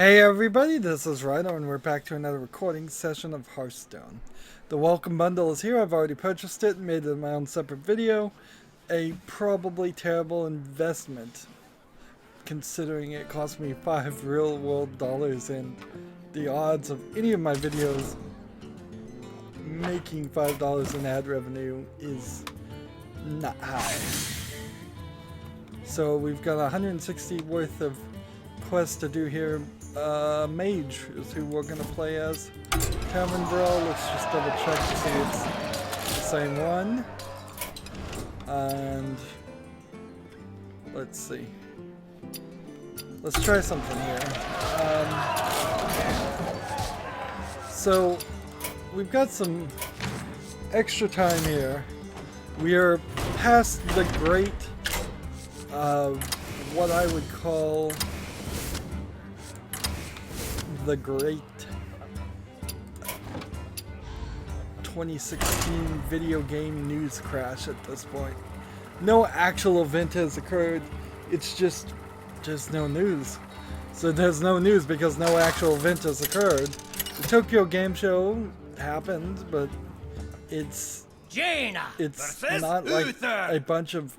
Hey everybody, this is Rydo and we're back to another recording session of Hearthstone. The welcome bundle is here. I've already purchased it and made it my own separate video. A probably terrible investment considering it cost me $5 real world dollars and the odds of any of my videos making $5 in ad revenue is not high. So we've got 160 worth of quests to do here. Mage is who we're gonna play as. Tavern Brawl, let's just double check to see it's the same one. And let's see. Let's try something here. So we've got some extra time here. We are past the great, what I would call the great 2016 video game news crash at this point. No actual event has occurred. It's just no news. So there's no news because no actual event has occurred. The Tokyo Game Show happened, but it's not like a bunch of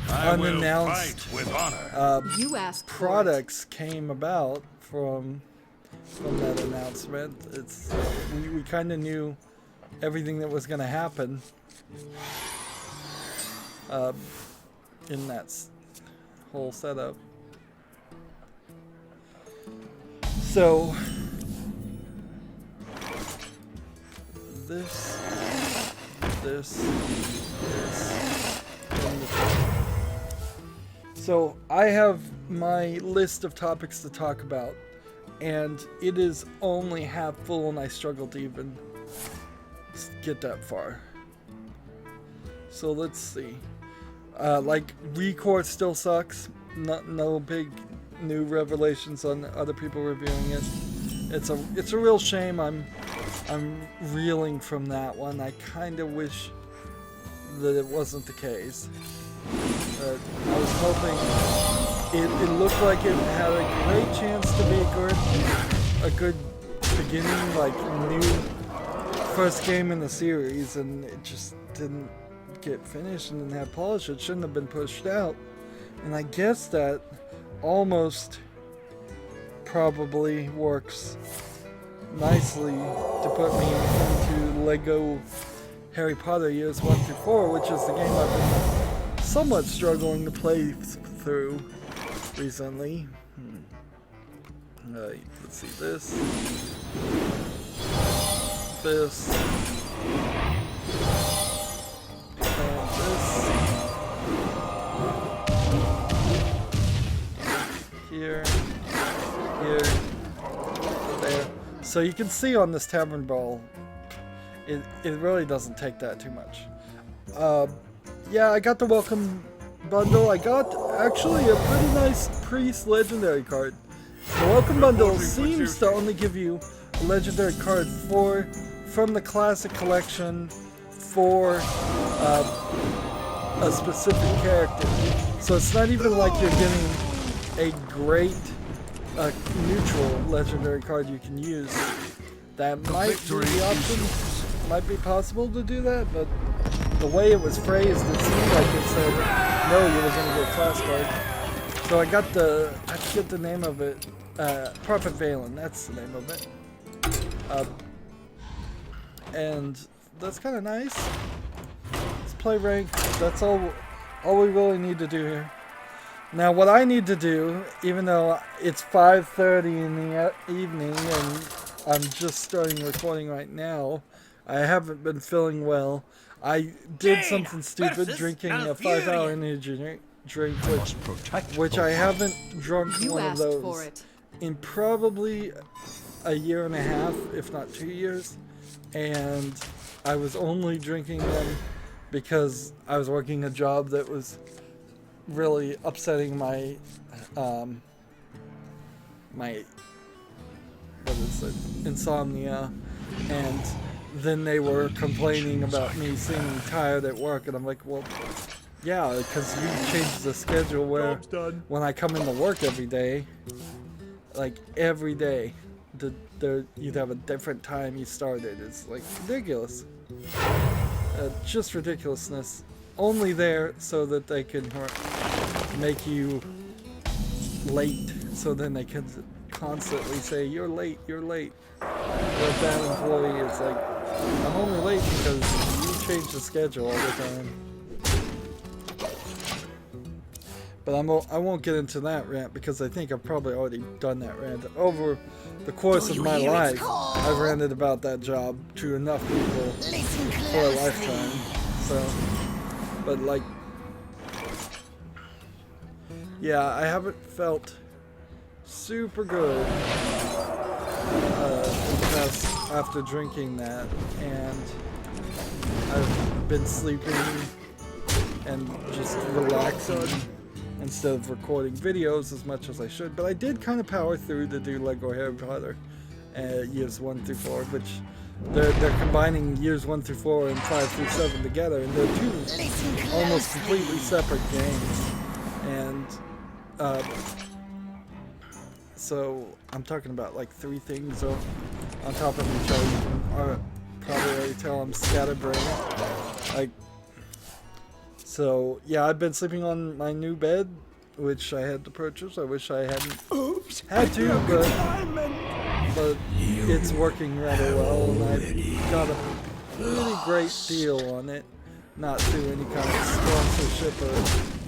unannounced products came about from that announcement. It's we kind of knew everything that was going to happen in that whole setup. So this, and so I have my list of topics to talk about. And it is only half full and I struggle to even get that far. So let's see. Like, Recore still sucks. No big new revelations on other people reviewing it. It's a real shame. I'm reeling from that one. I kind of wish that it wasn't the case. I was hoping. It looked like it had a great chance to be a good beginning, like new first game in the series, and it just didn't get finished and didn't have polish. It shouldn't have been pushed out, and I guess that almost probably works nicely to put me into Lego Harry Potter years 1 through 4, which is the game I've been somewhat struggling to play through recently. Let's see this, and this, here, there. So you can see on this Tavern Brawl, it really doesn't take that too much. Yeah, I got the welcome bundle. I got actually a pretty nice Priest legendary card. The welcome bundle seems to only give you a legendary card from the classic collection for a specific character. So it's not even like you're getting a great neutral legendary card you can use. That might be the option. Might be possible to do that, but the way it was phrased, it seemed like it said, no, you were going to get a class card. So I forget the name of it. Prophet Valen, that's the name of it. And that's kind of nice. Let's play ranked. That's all we really need to do here. Now what I need to do, even though it's 5:30 in the evening and I'm just starting recording right now, I haven't been feeling well. I did something stupid, drinking a 5-hour energy drink, which I haven't drunk one of those in probably a year and a half, if not 2 years. And I was only drinking them because I was working a job that was really upsetting my insomnia, and then they were complaining about me seeming tired at work, and I'm like, well, yeah, because you changed the schedule where when I come into work every day, like every day. You'd have a different time you started. It's like ridiculous. Just ridiculousness. Only there so that they can make you late, so then they can constantly say, you're late, you're late. But that employee is like, I'm only late because you change the schedule all the time. But I won't get into that rant because I think I've probably already done that rant. Over the course of my life, I've ranted about that job to enough people for a lifetime. So, but like, yeah, I haven't felt super good after drinking that, and I've been sleeping and just relaxing instead of recording videos as much as I should. But I did kind of power through to do Lego Harry Potter years 1 through 4, which they're combining years 1 through 4 and 5 through 7 together, and they're two almost completely separate games. And so I'm talking about like 3 things on top of each other. You can probably already tell I'm scatterbrained. Like, so yeah, I've been sleeping on my new bed, which I had to purchase. I wish I hadn't had to, but it's working rather well, and I got a pretty great deal on it. Not through any kind of sponsorship or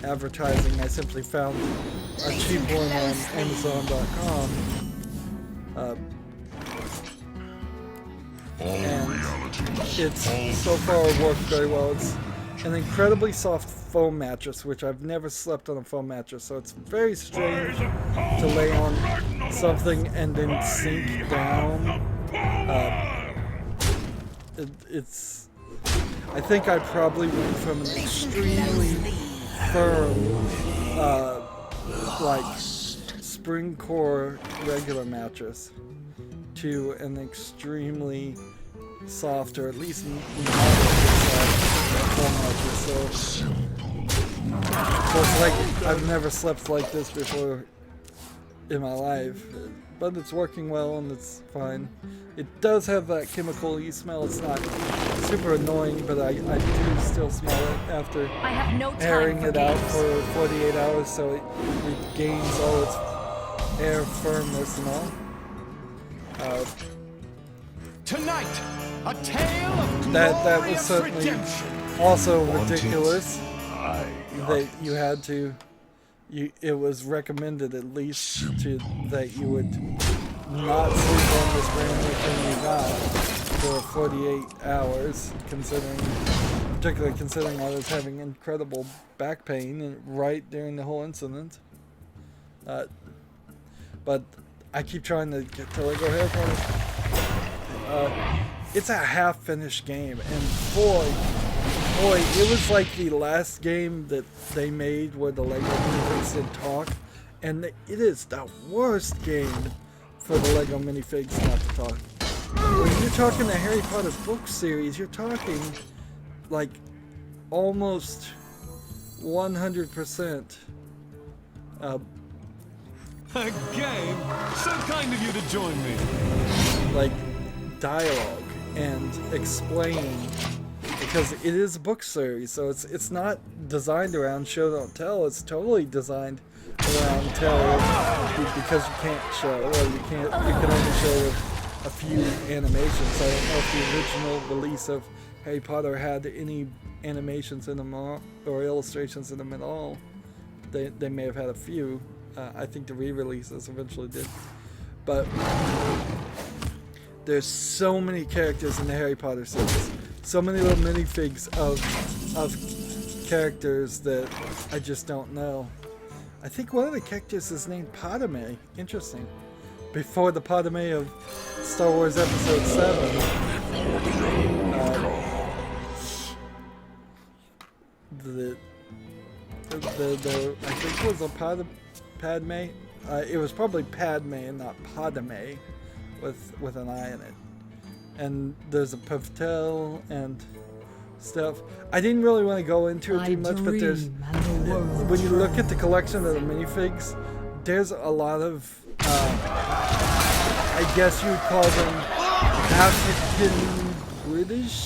advertising. I simply found a cheap one on Amazon.com. And it's so far worked very well. It's an incredibly soft foam mattress, which I've never slept on a foam mattress, so it's very strange to lay on something and then sink down. I think I probably went from an extremely firm, like spring core regular mattress to an extremely soft, or at least foam mattress. So it's like I've never slept like this before in my life, but it's working well and it's fine. It does have that chemical-y smell. It's not super annoying, but I do still smell it after airing it out for 48 hours, so it regains all its air firmness and all. Tonight, a tale of that was certainly redemption. Also ridiculous that you had to. It was recommended at least that you would not sleep on this brand new thing you got for 48 hours, particularly considering I was having incredible back pain right during the whole incident. But I keep trying to get to Lego Harry Potter. It's a half-finished game, and boy, it was like the last game that they made where the Lego minifigs did talk, and it is the worst game for the Lego minifigs not to talk. When you're talking the Harry Potter book series, you're talking like almost 100%. A game? So kind of you to join me. Like dialogue and explaining, because it is a book series, so it's not designed around show don't tell. It's totally designed around tell, because you can't show, or you can only show a few animations. I don't know if the original release of Harry Potter had any animations in them or illustrations in them at all. They may have had a few. I think the re-releases eventually did. But there's so many characters in the Harry Potter series. So many little minifigs of characters that I just don't know. I think one of the characters is named Padme. Interesting. Before the Padme of Star Wars Episode 7. I think it was a Padme. It was probably Padme and not Padme with an I in it. And there's a Pavtel and stuff. I didn't really want to go into it too much, but there's, when you look at the collection of the minifigs, there's a lot of I guess you would call them African British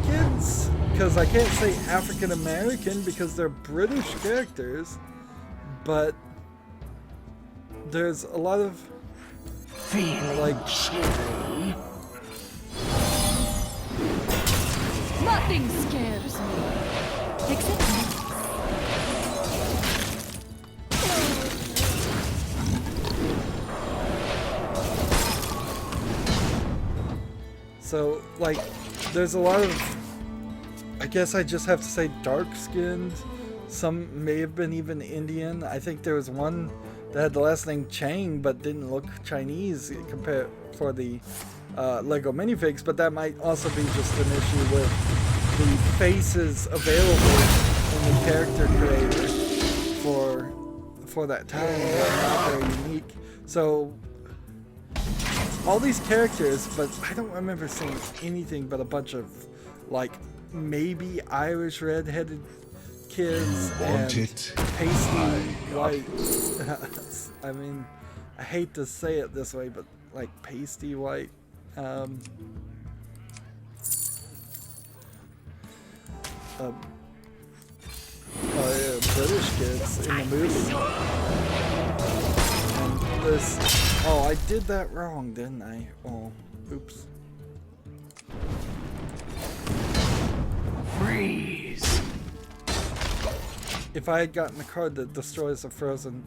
kids, because I can't say African American because they're British characters, but there's a lot of like nothing scares me except me. So, like, there's a lot of, I guess I just have to say dark-skinned. Some may have been even Indian. I think there was one that had the last name Chang but didn't look Chinese compared for the Lego minifigs, but that might also be just an issue with the faces available in the character creator for that time. They're not very unique. So all these characters, but I don't remember seeing anything but a bunch of like maybe Irish redheaded kids and pasty white. I mean, I hate to say it this way, but like pasty white. British kids in the movie. And this. Oh, I did that wrong, didn't I? Oh, oops. Freeze. If I had gotten the card that destroys a frozen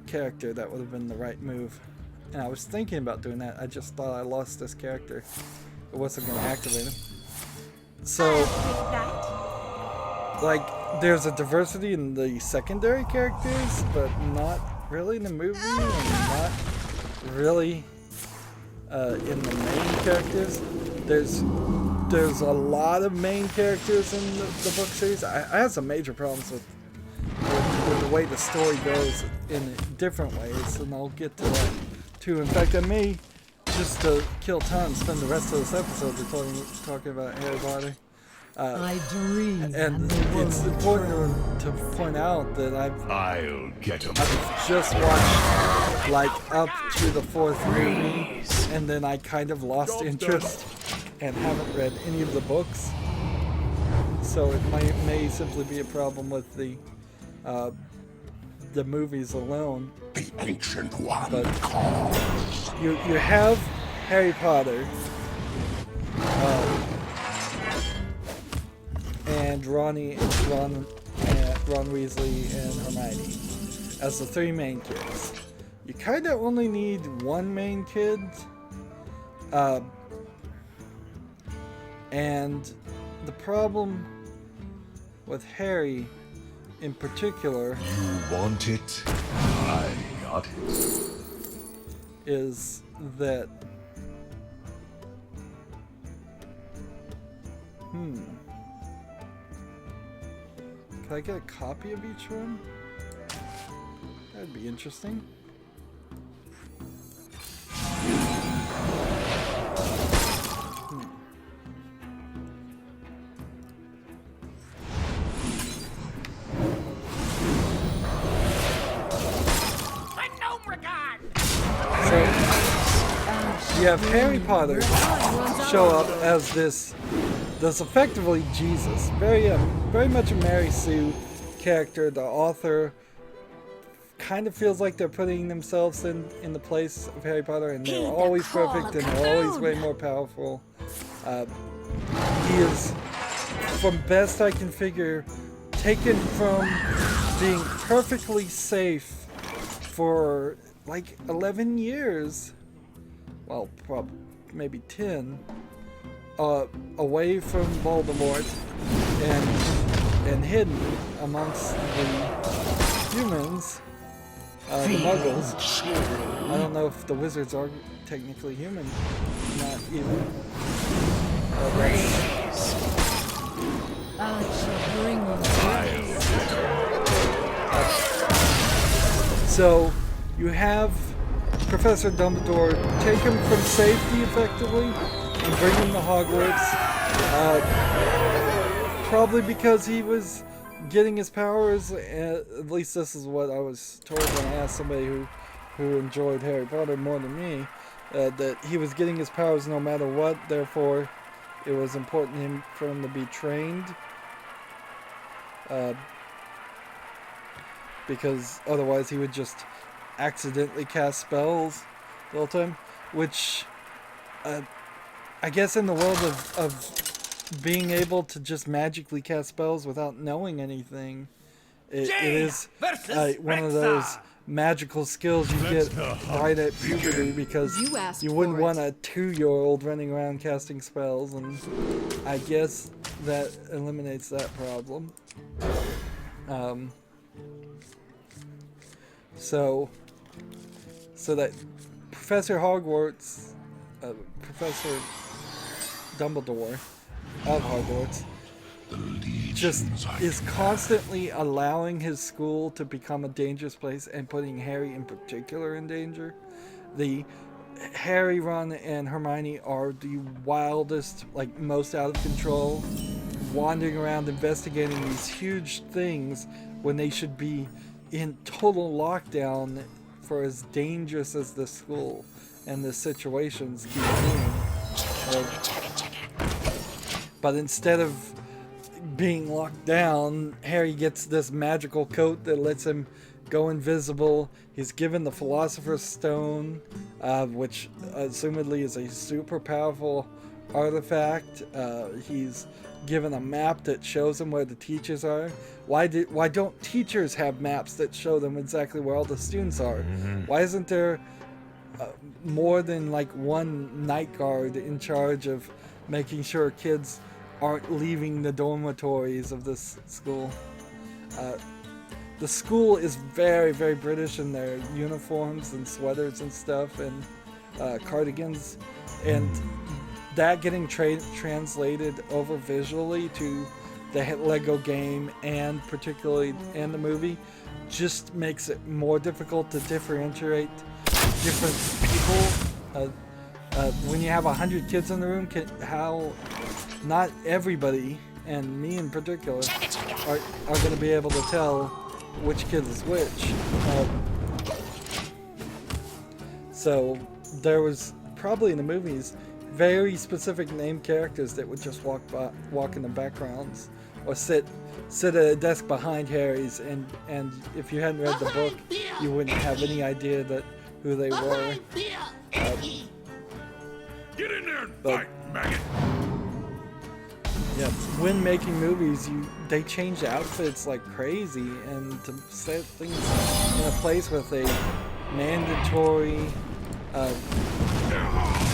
character, that would have been the right move. And I was thinking about doing that. I just thought I lost this character. It wasn't going to activate him. So, like, there's a diversity in the secondary characters, but not really in the movie, and not really in the main characters. There's a lot of main characters in the book series. I had some major problems with the way the story goes in different ways, and I'll get to that too. In fact, I may, just to kill time, spend the rest of this episode talking about Harry Potter. I dream, and it's important to point out that I'll get him. I've just watched like up to the 4th movie, and then I kind of lost interest and haven't read any of the books. So it may simply be a problem with the movies alone. The Ancient One. But you have Harry Potter. And Ron Weasley and Hermione as the 3 main kids. You kind of only need 1 main kid, and the problem with Harry in particular, You want it? I got it. is that can I get a copy of each one? That'd be interesting. So, you have Harry Potter show up as this effectively Jesus, very much a Mary Sue character. The author kind of feels like they're putting themselves in the place of Harry Potter, and they're always perfect and they're always way more powerful. He is, from best I can figure, taken from being perfectly safe for like 11 years, well, probably maybe 10, away from Voldemort and hidden amongst the humans, the Muggles. I don't know if the wizards are technically human, not even. I shall bring them. So you have Professor Dumbledore take him from safety effectively and bring him to Hogwarts. Probably because he was getting his powers, at least this is what I was told when I asked somebody who enjoyed Harry Potter more than me, that he was getting his powers no matter what, therefore it was important for him to be trained. Because otherwise he would just accidentally cast spells the whole time, which I guess in the world of being able to just magically cast spells without knowing anything, it is one of those magical skills you get right at puberty, because you wouldn't want a 2-year-old running around casting spells, and I guess that eliminates that problem. So that Professor Hogwarts, Professor Dumbledore of Hogwarts, just is constantly allowing his school to become a dangerous place and putting Harry in particular in danger. The Harry, Ron, and Hermione are the wildest, like most out of control, wandering around investigating these huge things when they should be in total lockdown for as dangerous as the school and the situations keep being. But instead of being locked down, Harry gets this magical coat that lets him go invisible. He's given the Philosopher's Stone, which assumedly is a super powerful artifact. He's given a map that shows him where the teachers are. Why don't teachers have maps that show them exactly where all the students are? Why isn't there more than like one night guard in charge of making sure kids aren't leaving the dormitories of this school? The school is very, very British in their uniforms and sweaters and stuff, and cardigans, and that getting translated over visually to the Lego game and particularly in the movie just makes it more difficult to differentiate different people. When you have 100 kids in the room, how not everybody, and me in particular, are going to be able to tell which kid is which. So there was probably in the movies very specific named characters that would just walk in the backgrounds or sit at a desk behind Harry's, and if you hadn't read the book, you wouldn't have any idea that who they were. Get in there and fight, maggot! Yeah, when making movies, they change outfits like crazy, and to set things in a place with a mandatory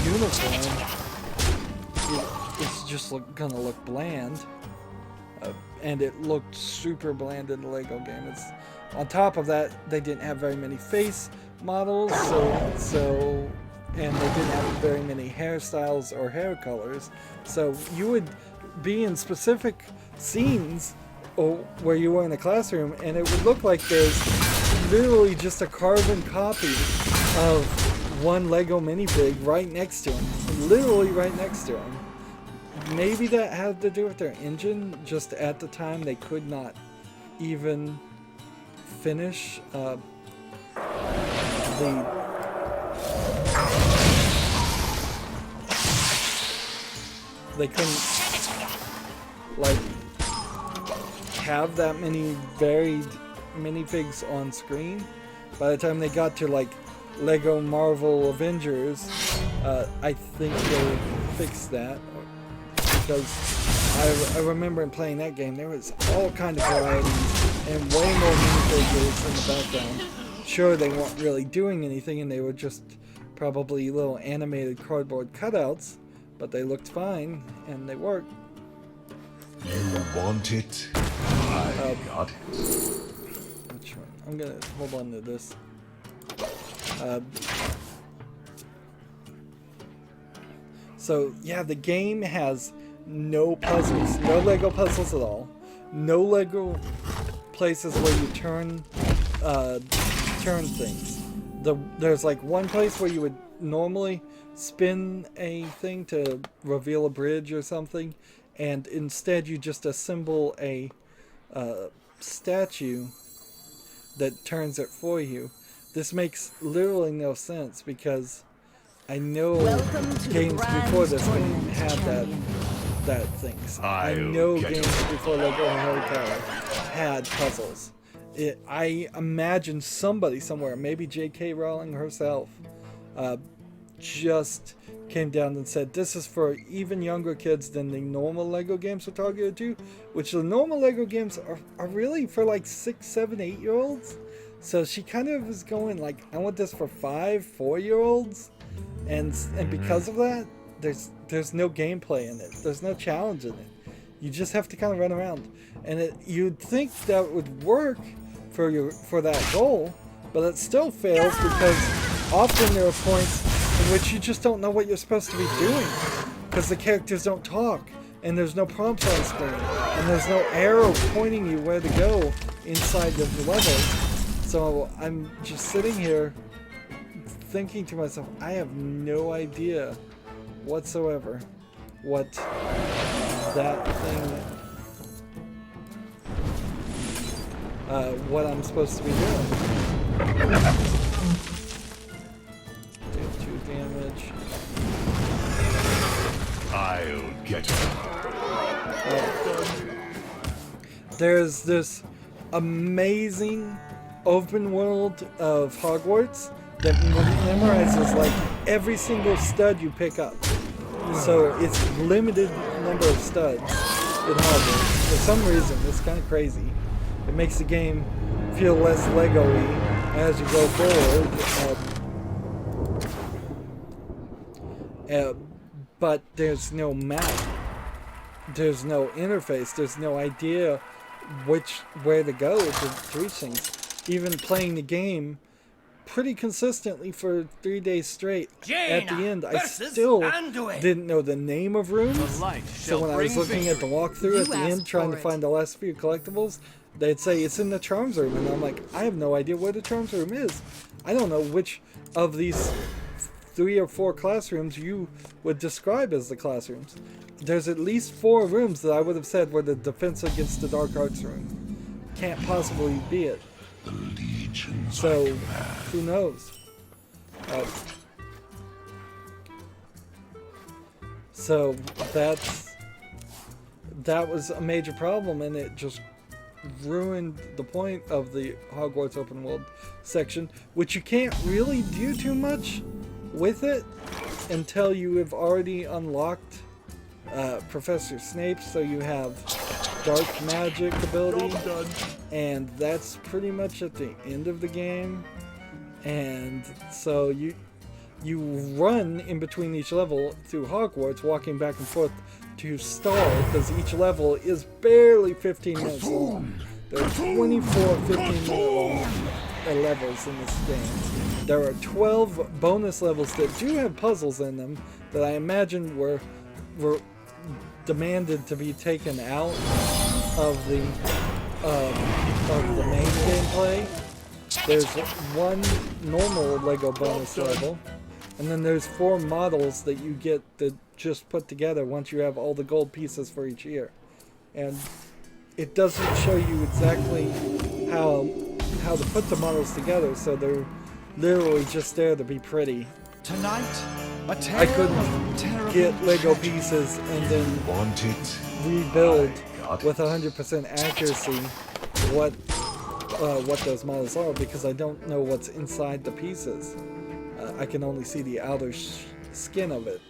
uniform, it's just gonna look bland. And it looked super bland in the Lego game. On top of that, they didn't have very many face models, so and they didn't have very many hairstyles or hair colors. So you would be in specific scenes where you were in a classroom, and it would look like there's literally just a carbon copy of one Lego minifig right next to him, literally right next to him. Maybe that had to do with their engine. Just at the time, they could not even finish they couldn't like have that many varied minifigs on screen. By the time they got to like Lego Marvel Avengers, I think they fixed that, because I remember in playing that game there was all kinds of varieties and way more minifigures in the background. Sure, they weren't really doing anything, and they were just probably little animated cardboard cutouts, but they looked fine and they worked. You want it? I got it. Which one? I'm gonna hold on to this. So yeah, the game has no puzzles, no Lego puzzles at all, no Lego places where you turn things. There's like one place where you would normally spin a thing to reveal a bridge or something, and instead you just assemble a statue that turns it for you. This makes literally no sense because I know games before this game had that things. I know games before Lego Harry Potter had puzzles. I imagine somebody somewhere, maybe J.K. Rowling herself, just came down and said this is for even younger kids than the normal Lego games are targeted to, which the normal Lego games are really for like 6, 7, 8-year-olds. So she kind of is going like, I want this for 5, 4-year-olds, and because of that, there's no gameplay in it. There's no challenge in it. You just have to kind of run around, and you'd think that would work for that goal, but it still fails because often there are points in which you just don't know what you're supposed to be doing because the characters don't talk and there's no prompts on screen and there's no arrow pointing you where to go inside of the level. So I'm just sitting here thinking to myself, I have no idea whatsoever what that thing, what I'm supposed to be doing. Do 2 damage. I'll get him. There's this amazing open world of Hogwarts that memorizes like every single stud you pick up. So it's limited number of studs in Hogwarts. For some reason, it's kind of crazy. It makes the game feel less Lego-y as you go forward. But there's no map. There's no interface. There's no idea where to go to reach things. Even playing the game pretty consistently for 3 days straight, at the end I still didn't know the name of rooms. So when I was looking at the walkthrough at the end trying to find the last few collectibles, they'd say it's in the charms room, and I'm like, I have no idea where the charms room is. I don't know which of these 3 or 4 classrooms you would describe as the classrooms. There's at least 4 rooms that I would have said were the defense against the dark arts room. Can't possibly be it. So, who knows? So that was a major problem, and it just ruined the point of the Hogwarts open world section, which you can't really do too much with it until you have already unlocked Professor Snape, so you have dark magic ability, and that's pretty much at the end of the game. And so you run in between each level through Hogwarts, walking back and forth to stall, because each level is barely 15 minutes long. There are 24 15-minute long levels in this game. There are 12 bonus levels that do have puzzles in them that I imagine were demanded to be taken out of the main gameplay. There's 1 normal Lego bonus level, and then there's 4 models that you get that just put together once you have all the gold pieces for each year. And it doesn't show you exactly how to put the models together, so they're literally just there to be pretty. Tonight, I couldn't get Lego pieces and then rebuild with 100% accuracy what those models are, because I don't know what's inside the pieces. I can only see the outer skin of it,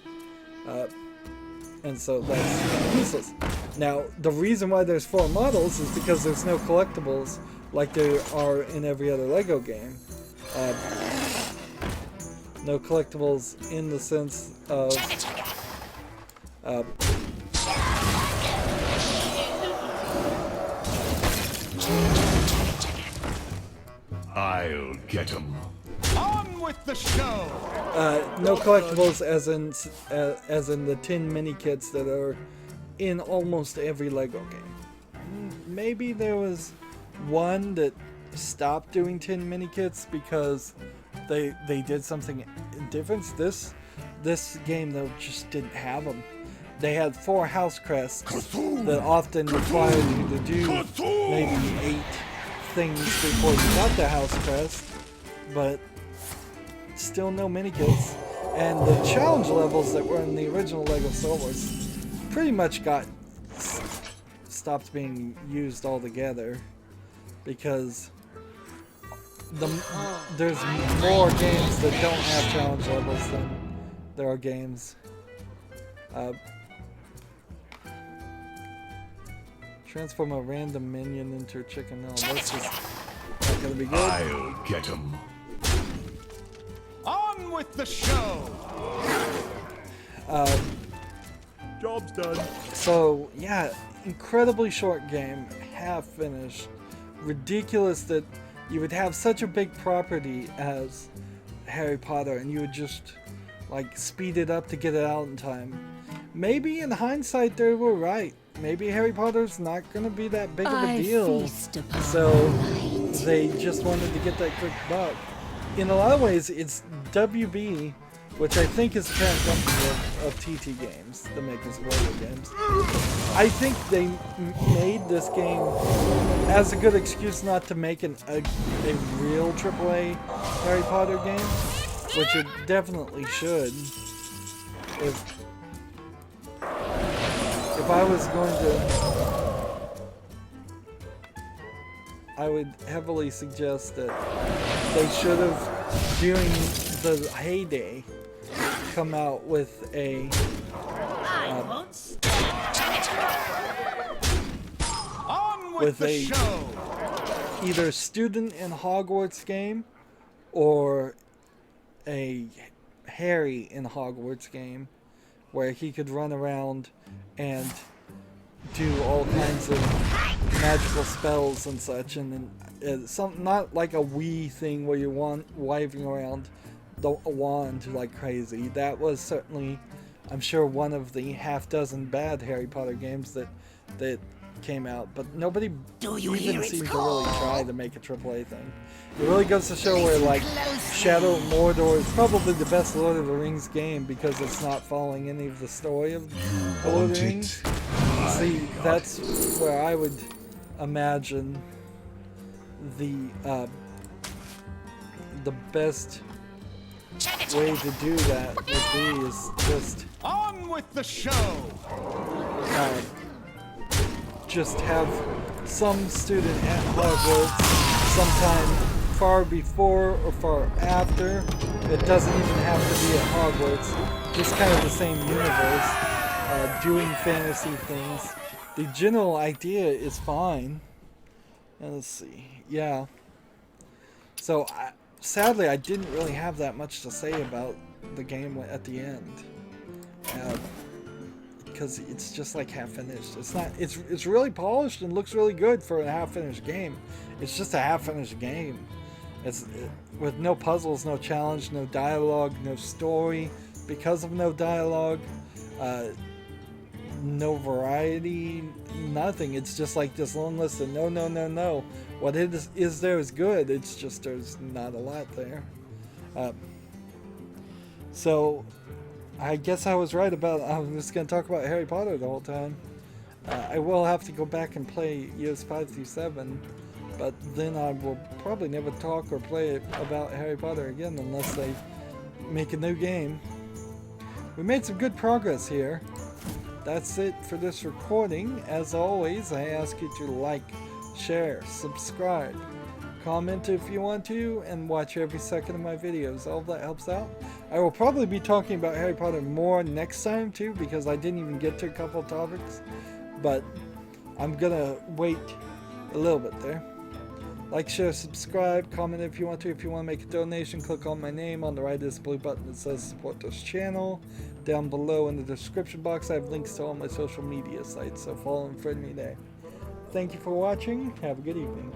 and so that's useless. Now, the reason why there's 4 models is because there's no collectibles like there are in every other Lego game. No collectibles in the sense of I'll get him. on with the show! no collectibles as in the 10 mini kits that are in almost every Lego game. Maybe there was one that stopped doing 10 mini kits because they did something different. This game though just didn't have them. they had 4 house crests that often required you to do maybe 8 things before you got the house crest, but still no minikits. And the challenge levels that were in the original LEGO Star Wars pretty much got stopped being used altogether because there's more games that don't have challenge levels than there are games. Transform a random minion into a chicken. No, that's just not gonna be good. I'll get him. On with the show! Job's done. So yeah, incredibly short game, half finished. Ridiculous that you would have such a big property as Harry Potter and you would just like speed it up to get it out in time. Maybe in hindsight they were right. Maybe Harry Potter's not gonna be that big of a deal. So they just wanted to get that quick buck. In a lot of ways it's WB, which I think is the parent company of TT Games, the makers of LEGO games. I think they made this game as a good excuse not to make a real AAA Harry Potter game, which it definitely should. If I was going to, I would heavily suggest that they should have, during the heyday, come out with a either student in Hogwarts game or a Harry in Hogwarts game where he could run around and do all kinds of magical spells and such, and then some, not like a Wii thing where you're waving around a wand like crazy. That was certainly, I'm sure, one of the half-dozen bad Harry Potter games that came out, but nobody even seemed to really try to make a AAA thing. It really goes to show where like Shadow of Mordor is probably the best Lord of the Rings game because it's not following any of the story of the Lord of the Rings. See, that's where I would imagine the best way to do that would be is just on with the show. Just have some student at Hogwarts sometime far before or far after. It doesn't even have to be at Hogwarts. Just kind of the same universe, doing fantasy things. The general idea is fine. And let's see. Yeah. So, sadly, I didn't really have that much to say about the game at the end. Because it's just like half finished. It's not. It's really polished and looks really good for a half finished game. It's just a half finished game. With no puzzles, no challenge, no dialogue, no story. Because of no dialogue, no variety, nothing. It's just like this long list of no. What is there is good. It's just there's not a lot there. So. I guess I was right about, I was just going to talk about Harry Potter the whole time. I will have to go back and play years 5 through 7, but then I will probably never talk or play about Harry Potter again unless they make a new game. We made some good progress here. That's it for this recording. As always, I ask you to like, share, subscribe, comment if you want to, and watch every second of my videos. All of that helps out. I will probably be talking about Harry Potter more next time too, because I didn't even get to a couple of topics, but I'm gonna wait a little bit there. Like, share, subscribe, comment if you want to. If you want to make a donation, click on my name. On the right is a blue button that says support this channel. Down below in the description box I have links to all my social media sites, so follow and friend me there. Thank you for watching. Have a good evening.